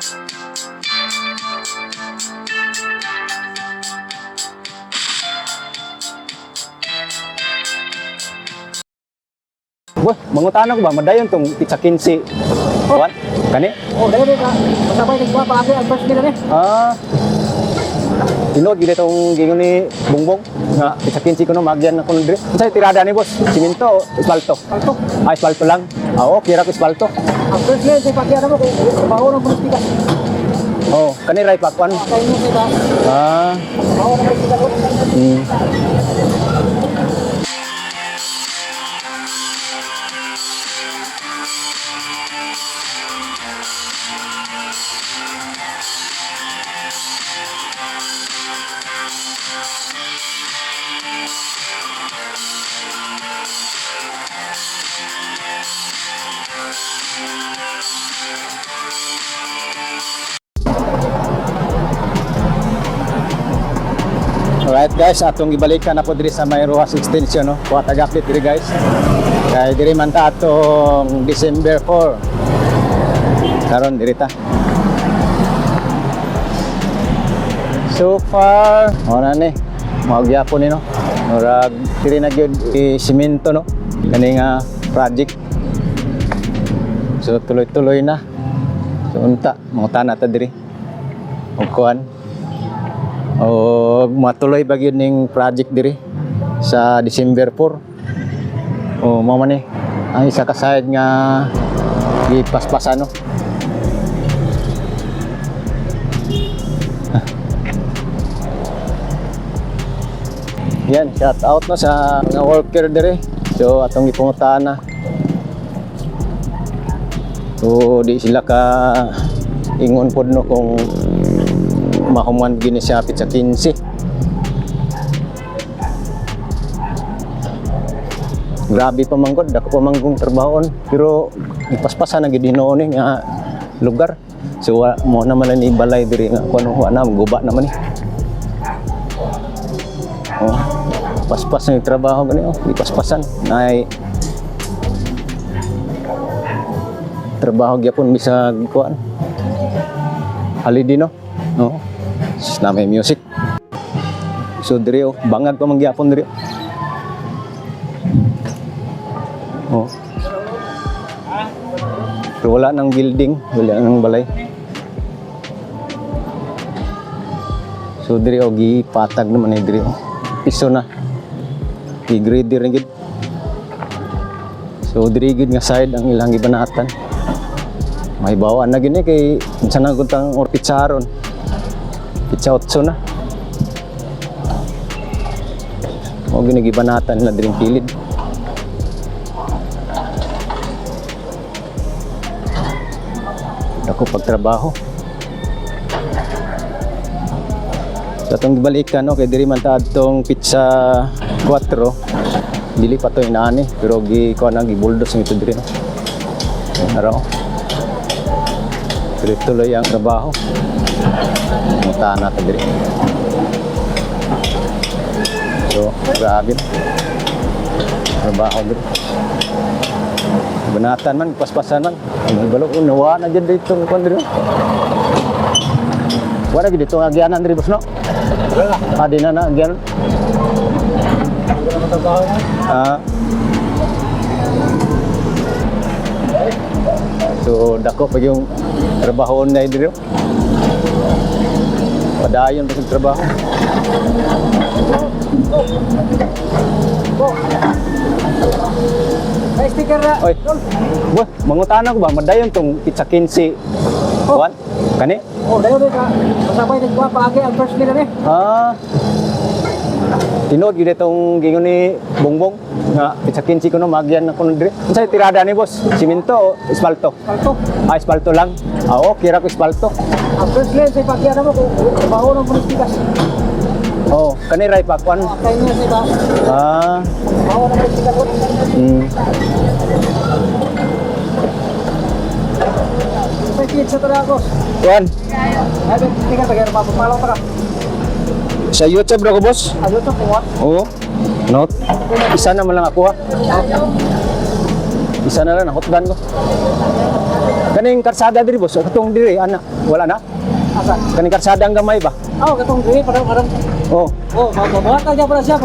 Wah, mangutana ko ba madayon tong pizza 15. Kuan? Kani? Oh, dayon ka. Masabay nagkuha pa ang first nila ni. Tinod gid itong gingon ni Bongbong nga pizza 15 kuno magyan ako dire. Unsay tirada ni boss? Simento o espalto? Alto. Espalto lang. Okay ra ko espalto. Ang first nila say pagyan mo kung bawo ng politika. Oh, kani ray pa kuan. Kay mo sila. Bawo ng politika ko. Alright guys, atong gibalikan ako diri sa may Rojas Extension no. Kuha tag-update diri guys. Kay diri man ta atong December 4. Karon diri ta. So far, ora ni. Magyapon ni no. Murag diri na gyud semento no. Kani nga project. So tuloy-tuloy na. So unta, mangutana ta diri. Og kuan. O matuloy ba yun ning project diri sa December 4. O mao man ni ang isa ka side nga gipaspasan no. Yan, shout out no sa mga worker diri. So atong gipungutaan na. So di sila ka ingon pod no kung mahuman gini siya pizza 15. Grabe pa manggod, dako pa manggong trabahon pero ipaspasan na gid hinoon ni nga lugar. So mo naman ni balay diri nga kuno wa na guba naman ni. Oh, paspas na yung trabaho gani oh, ipaspasan nay trabaho gyapon bisag kuan. Holiday no. No. Na may music. So diri oh, bangag pa mangyapon diri. Oh. Pero wala nang building, wala nang balay. So diri oh, gipatag naman ay diri oh. Piso na. I-grade rin gid. So diri gid nga side ang ilang gibanatan. May bawaan na gini kay unsa na gud tang pizzaron. Pizza 8 na. O ginigibanatan nila diring kilid. Dako pagtrabaho. Sa itong gibalikan, okay, diri man ta adtong pizza 4. Dili pa to inaani, pero gikuha na, gibuldos nito diri. Araw. Tuloy-tuloy ang trabaho. Puntahan natin diri. So, grabe. Trabaho diri. Banatan man, paspasan man. Balok unawa na dyan dito ng kondro. Wala gid dito agyanan diri boss no. Adi na na agyanan. So dako pag yung trabaho na diri. Padayon sa trabaho. Ay sticker na. Oy. Wah, mangutana ko ba madayon tong pizza 15. Kuan? Kani? Oh, dayon ka. Masabay nagkuha pa ang first nila ni. Tinod gyud itong gingon ni Bongbong nga pizza 15 kuno magyan ako diri. Unsay tirada ni boss? Simento o espalto? Alto. Espalto lang. Okay ra ko espalto. Ang first nila say pagyan mo kung bawo ng politika. Oh, kani ray pa kuan. Kay mo sila. Bawo ng politika ko. May pizza talaga ako. Kuan. Ay, tingnan tagay mapapalaw ta ka. Sa YouTube ra ko boss. Ayo to kuwat. Oo. Note. Isa na man lang ako ha. Isa na lang, hotdan ko. Kani Kaning karsada diri boss, katong diri ana, wala na. Asa? Kaning karsada ang gamay ba? Oh, katong diri parang Oh, oh, mabuhat na pala siya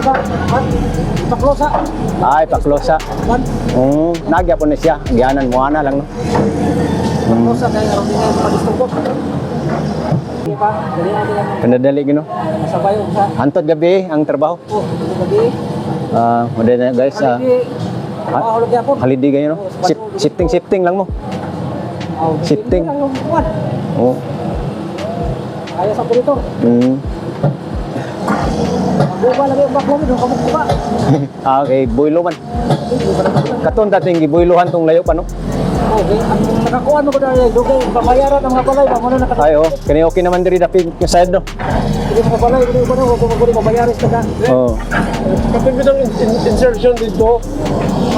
paklosa. ay paklosa. Man, Nagya po ni siya, gianan mo ana lang no. paklosa kay aron din pa gusto ko. Di ba? Dali natin lang Kanadali gino. masabay og sa. Hantod gabi ang trabaho. Oh, gabi. Muna na guys, Hindi. Ah, hulog yapon. holiday ganyan no. Shifting lang mo. Shifting. Oh. Kaya sa operator. Buba lagi ang baklo mo, kamuk buka. Okay, boylo man. Katon dating giboylohan tong layo pa no. Okay, ang nakakuha mo ko dahil dugay babayaran ang mga balay ba mo na nakatayo. Ay oh, kani okay naman diri dapig yung side no. Hindi mga balay, hindi ko na huwag mo babayaran sa ka. Oh. Kapag mo ng insertion dito,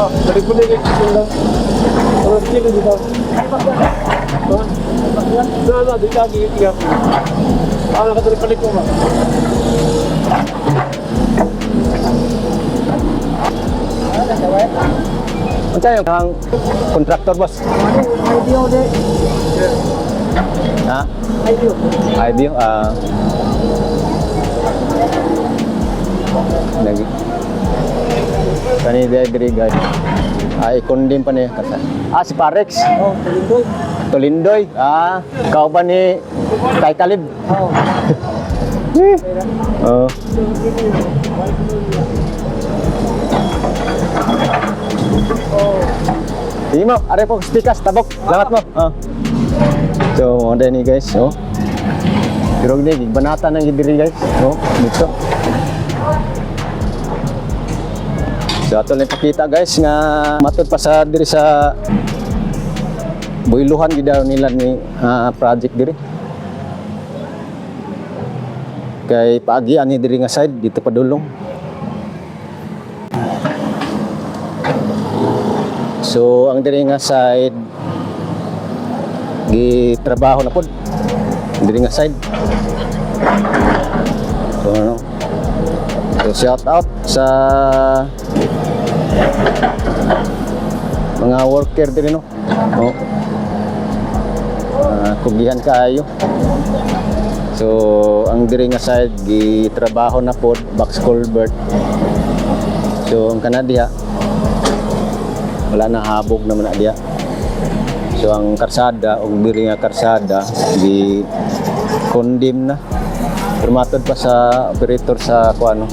balik mo na yung insertion lang. Tapos dito dito. Na, dito lagi iyak. Nakatalik ko ma. Unsa yung kang contractor boss? Ay diyo de. Ha? Ay diyo. Ay biyo lagi. Kani diri guys. Ay kondim pa ni kasa. Si Parex. Oh, talindoy. Tolindoy. Kau ba ni Kay Kalib? Oh. Oh. Sige mo, are po stikas, tabok, lamat mo. So, mga ni guys, oh. Pero ni, banata ng diri guys, oh, dito. So, ato lang pakita guys, nga matod pa sa diri sa boyluhan gidaw nila ni project diri. Kay paagi ani diri nga side dito pa dulong. So ang diri nga side gitrabaho na pod diri nga side. So ano? So shout out sa mga worker diri no. Oh. Kugihan kaayo. So ang diri nga side gitrabaho na pod box culvert. So ang kanadiya wala na habog naman na diya. So ang karsada og diri nga karsada gi condemn na. Permatod pa sa operator sa kuano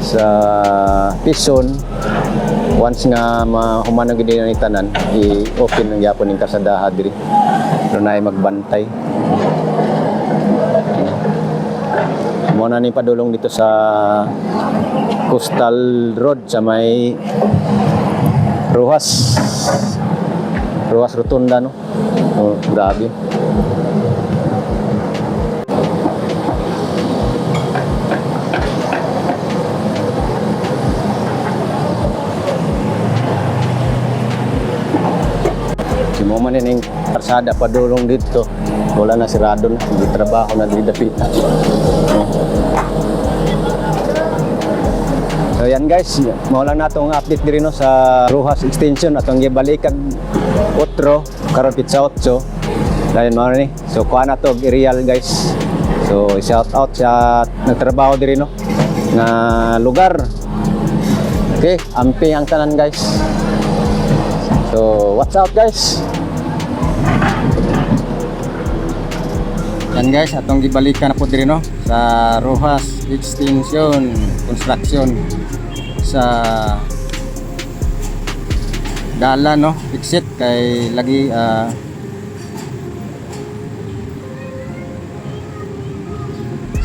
sa Tison. Once nga mahuman ang gid ni tanan, i-open ang gyapon ning karsadaha diri. Pero naay magbantay. Muna ni padulong dito sa Coastal Road sa may Rojas Rotunda no. Oh, grabe. Si Moma ning karsada padulong dito. Wala na sirado na, hindi trabaho na dito dapita. So yan guys, mawala na itong update diri no sa Rojas Extension atong gibalikan otro karon pizza 8. Dahil mo ni. So kuha na to real guys. So shout out sa nagtrabaho diri no nga lugar. Okay, ampi ang tanan guys. So what's up guys? Yan guys, atong gibalikan na po diri no sa Rojas Extension Construction sa Dala no, exit kay lagi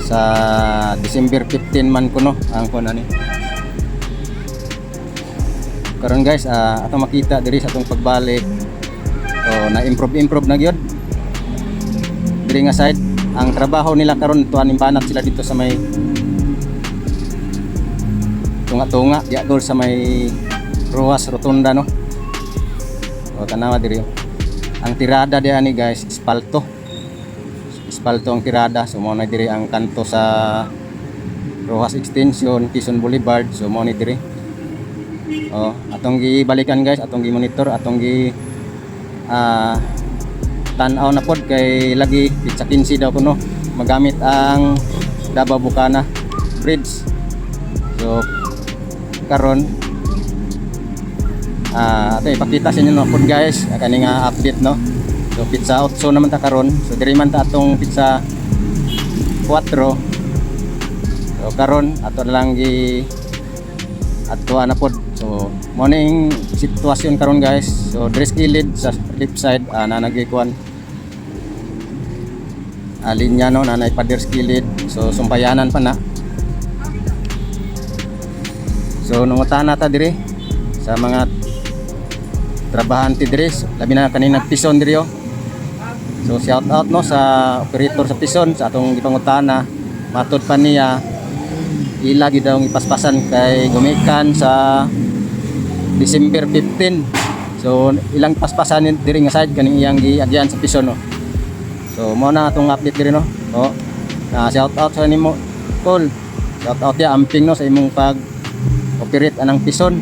sa December 15 man ko no ang kuno ni. Karon guys, atong makita diri sa atong pagbalik. So na improve na gyud. Diri nga side ang trabaho nila karon tuan imbanat sila dito sa may tunga-tunga diagol sa may Rojas Rotunda no. O tanawa diri. Ang tirada diha ni guys espalto. Espalto ang tirada. So mo na diri ang kanto sa Rojas Extension Quezon Boulevard. So mo ni diri. Oh, atong gibalikan guys, atong gi-monitor, atong gi tanaw na pod kay lagi pitsa 15 daw kuno magamit ang Davao Bucana bridge. So karon ato ipakita sa inyo no pod guys kani nga update no. So pizza 8 naman ta karon. So diri man ta atong pizza 4. So karon ato na lang gi ato na pod. So morning sitwasyon karon guys. So diri kilid sa left side na nagikuan linya no na naipadir kilid. So sumpayanan pa na. So nungutahan nata diri sa mga trabahante diri labi na kanina pison diri oh. So shout out no sa operator sa pison sa atong gipangutana matud pa niya ila gid daw ipaspasan kay gumikan sa December 15. So ilang paspasan diri nga side kaning iyang giagyan sa pison no. So mo na atong update diri no. Oh. Shout out sa nimo Paul. Shout out ya amping no sa imong pag operate anang pison.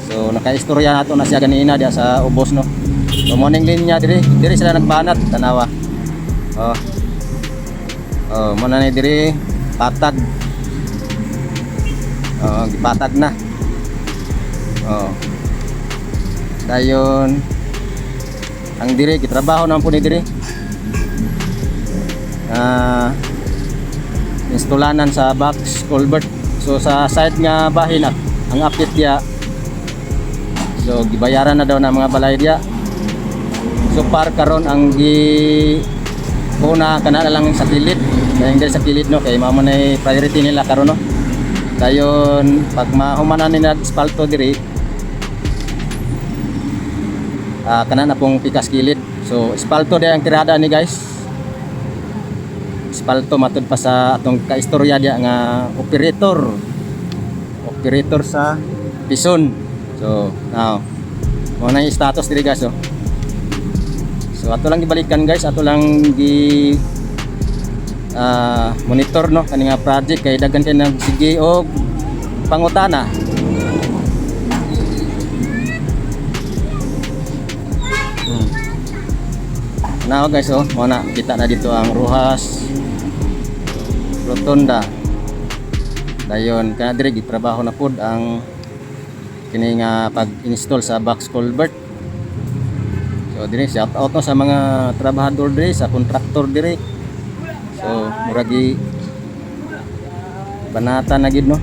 So nakaistorya nato na siya ganina dia sa ubos no. So morning linya diri sila nagbanat tanawa. Mo na ni diri patag. Gipatag na. Dayon ang diri gitrabaho na po ni diri. Installanan sa box culvert. So sa side nga bahin ang update dia. So gibayaran na daw na mga balay dia. So par karon ang una kana lang sa kilid. Kaya diri sa kilid no kay mamo na priority nila karon no. Dayon pag mahumanan ni asfalto diri kana na pong pikas kilid. So asfalto dia ang tirada ni guys. Asfalto matud pa sa atong kaistorya dia nga operator sa pison. So now mo na yung status diri guys oh. So ato lang gibalikan guys, ato lang gi monitor no kani nga project kay daghan kay nagsige og pangutana. Now guys oh, mo na kita na dito ang Rojas Rotunda. Dayon kana diri gitrabaho na pud ang kini nga pag-install sa box culvert. So diri shout out no sa mga trabahador diri sa kontraktor diri. So muragi banata na gid no.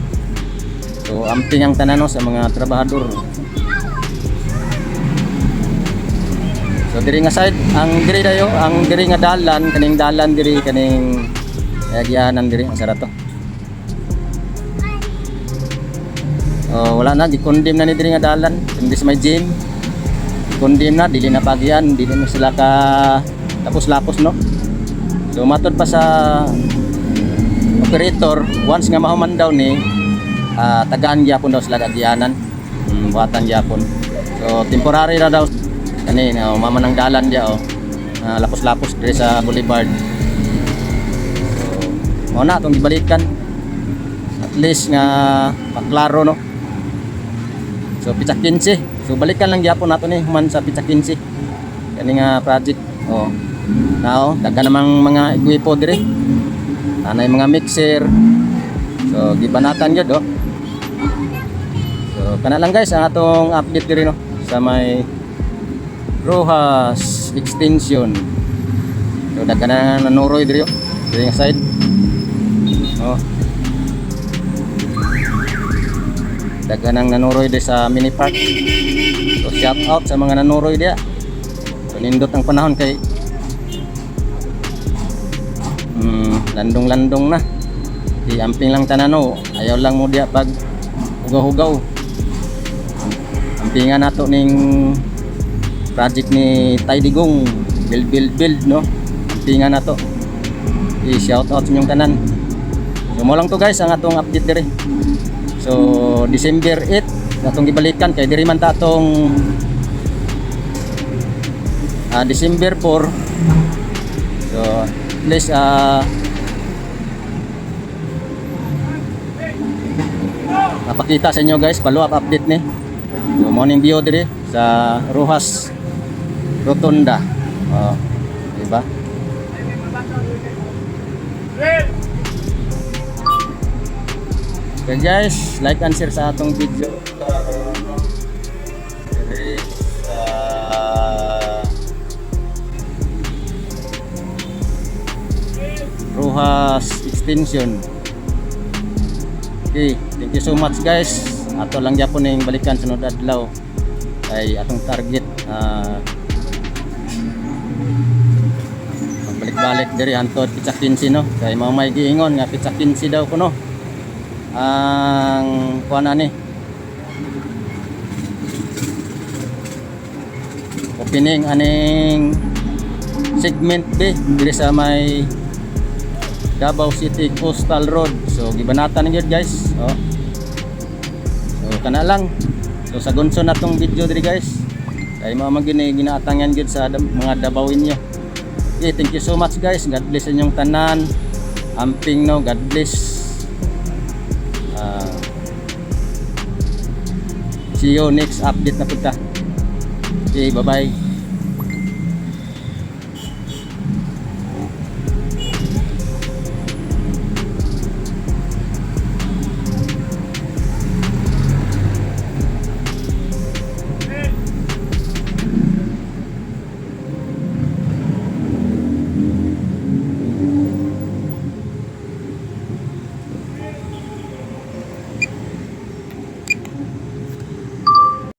So amping ang tanan no sa mga trabahador. So diri nga side ang diri dayo ang diri nga dalan diri kaning agianan diri ang sarato. Wala na gikondem na ni diri nga dalan kundi sa may gym. Kondem na dili na pagyan, dili na sila ka tapos-lapos no. So matod pa sa operator once nga mahuman daw ni tagaan gyapon daw sila agianan. Buhatan gyapon. So temporary ra daw kani mama ng dalan dia lapos-lapos diri sa boulevard. So mo na atong gibalikan at least nga maklaro no. So pizza 15. So balikan lang gyapon nato ni man sa pizza 15. Kani nga project. Now daghan namang mga equipo diri. Anay mga mixer. So gibanatan gyud oh. So kana lang guys ang atong update diri no sa may Rojas extension. So daghan na nanuroy diri diri nga side. Daghan ang nanuroy diri sa mini park. So shout out sa mga nanuroy dia. So nindot ang panahon kay landong-landong na. Di amping lang tanano. Ayaw lang mo dia pag hugaw-hugaw. Ampingan nato ning project ni Taydigong build no. Ampingan nato. I-shout out sa inyong tanan. So mo lang to guys ang atong update diri. So December 8 atong gibalikan kay diri man ta atong December 4. So please napakita sa inyo guys follow up update ni. So morning view diri sa Rojas rotunda. Oh, diba? Okay guys, like and share sa atong video. There is, Rojas Extension. Okay, thank you so much guys. Ato lang gyapon ning balikan sunod adlaw kay atong target balik diri hantod pizza 15 no. Kay mao may giingon nga pizza 15 daw kuno. Ang kuan ani. Opening aning segment B diri sa may Davao City Coastal Road. So gibanatan gyud guys. Oh. So kana lang. So sa gunso natong video diri guys. Kay mao man ginaatangan gyud sa mga Davawin nyo. Okay, thank you so much guys. God bless inyong tanan. Amping no, God bless. See you next update na punta. Okay, bye-bye.